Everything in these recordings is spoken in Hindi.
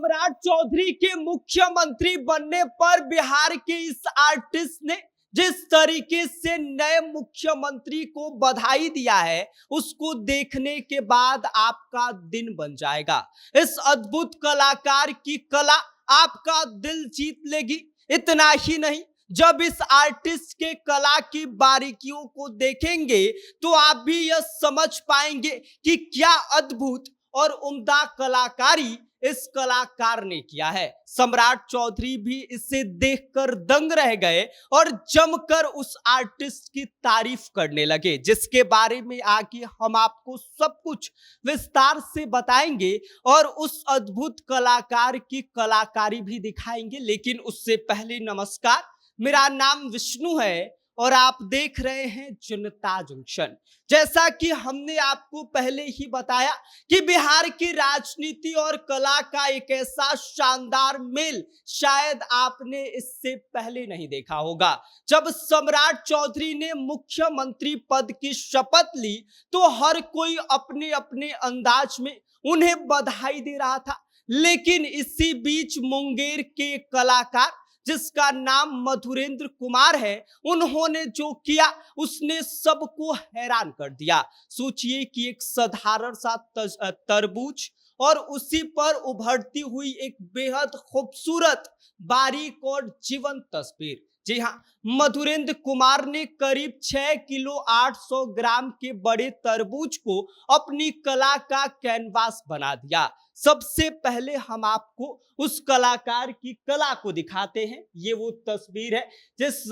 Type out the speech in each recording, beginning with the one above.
सम्राट चौधरी के मुख्यमंत्री बनने पर बिहार के इस आर्टिस्ट ने जिस तरीके से नए मुख्यमंत्री को बधाई दिया है, उसको देखने के बाद आपका दिन बन जाएगा। इस अद्भुत कलाकार की कला आपका दिल जीत लेगी। इतना ही नहीं, जब इस आर्टिस्ट के कला की बारीकियों को देखेंगे तो आप भी यह समझ पाएंगे कि क्या अद्भुत और उम्दा कलाकारी इस कलाकार ने किया है। सम्राट चौधरी भी इसे देखकर दंग रह गए और जमकर उस आर्टिस्ट की तारीफ करने लगे, जिसके बारे में आगे हम आपको सब कुछ विस्तार से बताएंगे और उस अद्भुत कलाकार की कलाकारी भी दिखाएंगे। लेकिन उससे पहले नमस्कार, मेरा नाम विष्णु है और आप देख रहे हैं जनता जंक्शन। जैसा कि हमने आपको पहले ही बताया कि बिहार की राजनीति और कला का एक ऐसा शानदार मेल शायद आपने इससे पहले नहीं देखा होगा। जब सम्राट चौधरी ने मुख्यमंत्री पद की शपथ ली तो हर कोई अपने अपने अंदाज में उन्हें बधाई दे रहा था। लेकिन इसी बीच मुंगेर के कलाकार जिसका नाम मधुरेंद्र कुमार है, उन्होंने जो किया उसने सबको हैरान कर दिया। सोचिए कि एक साधारण सा तरबूज और उसी पर उभरती हुई एक बेहद खूबसूरत, बारीक और जीवंत तस्वीर। जी हाँ, मधुरेंद्र कुमार ने करीब 6 किलो 800 ग्राम के बड़े तरबूज को अपनी कला का कैनवास बना दिया। सबसे पहले हम आपको उस कलाकार की कला को दिखाते हैं। ये वो तस्वीर है जिस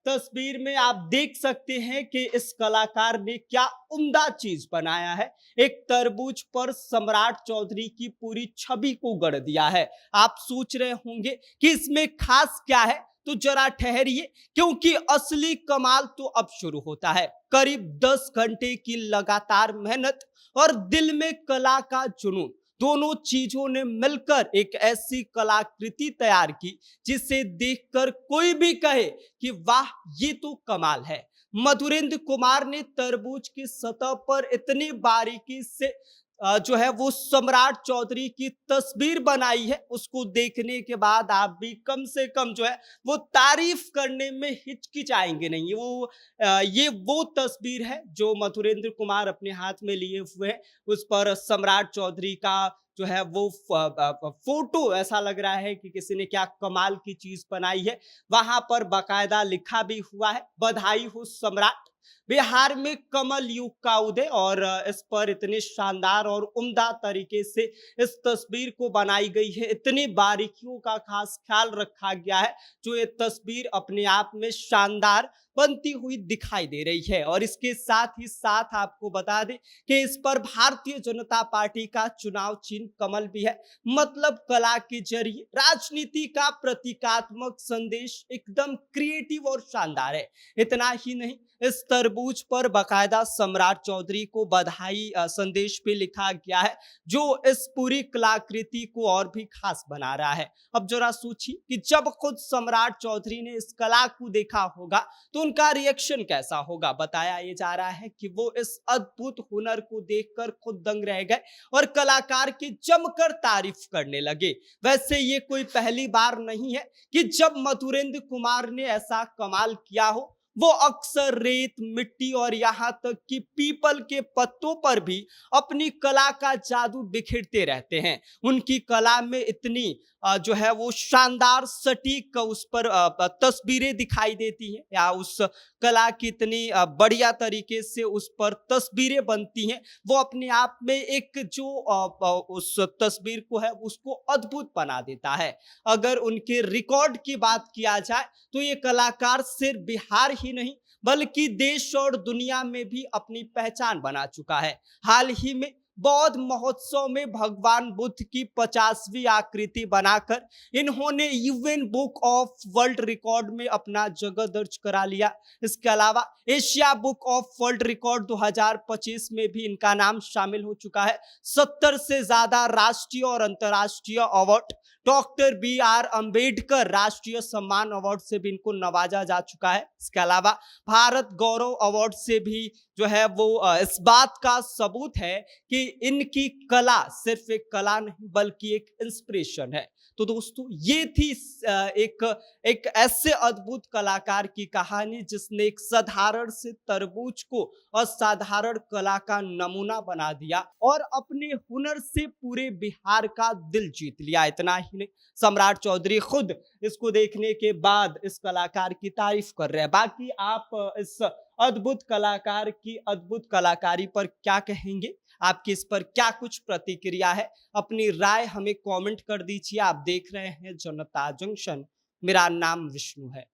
तस्वीर में आप देख सकते हैं कि इस कलाकार ने क्या उम्दा चीज बनाया है। एक तरबूज पर सम्राट चौधरी की पूरी छवि को गढ़ दिया है। आप सोच रहे होंगे कि इसमें खास क्या है, तो जरा ठहरिए, क्योंकि असली कमाल तो अब शुरू होता है। करीब 10 घंटे की लगातार मेहनत और दिल में कला का जुनून, दोनों चीजों ने मिलकर एक ऐसी कलाकृति तैयार की जिसे देखकर कोई भी कहे कि वाह, ये तो कमाल है। मधुरेंद्र कुमार ने तरबूज की सतह पर इतनी बारीकी से जो है वो सम्राट चौधरी की तस्वीर बनाई है। उसको देखने के बाद आप भी कम से कम जो है वो तारीफ करने में हिचकिचाएंगे नहीं। ये वो तस्वीर है जो मधुरेंद्र कुमार अपने हाथ में लिए हुए हैं। उस पर सम्राट चौधरी का जो है वो फोटो ऐसा लग रहा है कि किसी ने क्या कमाल की चीज बनाई है। वहां पर बाकायदा लिखा भी हुआ है, बधाई हो सम्राट, बिहार में कमल युग का उदय। और इस पर इतने शानदार और उम्दा तरीके से इस तस्वीर को बनाई गई है। इतनी बारीकियों का खास ख्याल रखा गया है जो ये तस्वीर अपने आप में शानदार बनती हुई दिखाई दे रही है। और इसके साथ ही साथ आपको बता दें कि इस पर भारतीय जनता पार्टी का चुनाव चिन्ह कमल भी है। मतलब कला के जरिए राजनीति का प्रतीकात्मक संदेश एकदम क्रिएटिव और शानदार है। इतना ही नहीं, इस तरबूज पर बाकायदा सम्राट चौधरी को बधाई संदेश भी लिखा गया है, जो इस पूरी कलाकृति को और भी खास बना रहा है। अब जरा सोचिए कि जब खुद सम्राट चौधरी ने इस कला को देखा होगा तो उनका रिएक्शन कैसा होगा। बताया ये जा रहा है कि वो इस अद्भुत हुनर को देखकर खुद दंग रह गए और कलाकार की जमकर तारीफ करने लगे। वैसे ये कोई पहली बार नहीं है कि जब मधुरेंद्र कुमार ने ऐसा कमाल किया हो। वो अक्सर रेत, मिट्टी और यहाँ तक कि पीपल के पत्तों पर भी अपनी कला का जादू बिखेरते रहते हैं। उनकी कला में इतनी जो है वो शानदार सटीक उस पर तस्वीरें दिखाई देती हैं, या उस कला की इतनी बढ़िया तरीके से उस पर तस्वीरें बनती हैं। वो अपने आप में एक जो उस तस्वीर को है उसको अद्भुत बना देता है। अगर उनके रिकॉर्ड की बात किया जाए तो ये कलाकार सिर्फ बिहार ही नहीं बल्कि देश और दुनिया में भी अपनी पहचान बना चुका है। हाल ही में बौद्ध महोत्सव में भगवान बुद्ध की 50वीं आकृति बनाकर इन्होंने UN book of world record में अपना जगह दर्ज करा लिया। इसके अलावा Asia book of world record 2025 में भी इनका नाम शामिल हो चुका है। 70 से ज्यादा राष्ट्रीय और अंतर्राष्ट्रीय अवार्ड, डॉक्टर BR अंबेडकर राष्ट्रीय सम्मान अवार्ड से भी इनको नवाजा जा चुका है। इसके अलावा भारत गौरव अवार्ड से भी जो है वो इस बात का सबूत है कि इनकी कला सिर्फ एक कला नहीं बल्कि एक इंस्पिरेशन है। तो दोस्तों ये थी एक ऐसे अद्भुत कलाकार की कहानी जिसने एक साधारण से तरबूज को असाधारण कला का नमूना बना दिया और अपने हुनर से पूरे बिहार का दिल जीत लिया। इतना ही नहीं, सम्राट चौधरी खुद इसको देखने के बाद इस कलाकार की तारीफ कर रहे हैं। बाकी आप इस अद्भुत कलाकार की अद्भुत कलाकारी पर क्या कहेंगे? आपकी इस पर क्या कुछ प्रतिक्रिया है? अपनी राय हमें कमेंट कर दीजिए। आप देख रहे हैं जनता जंक्शन। मेरा नाम विष्णु है।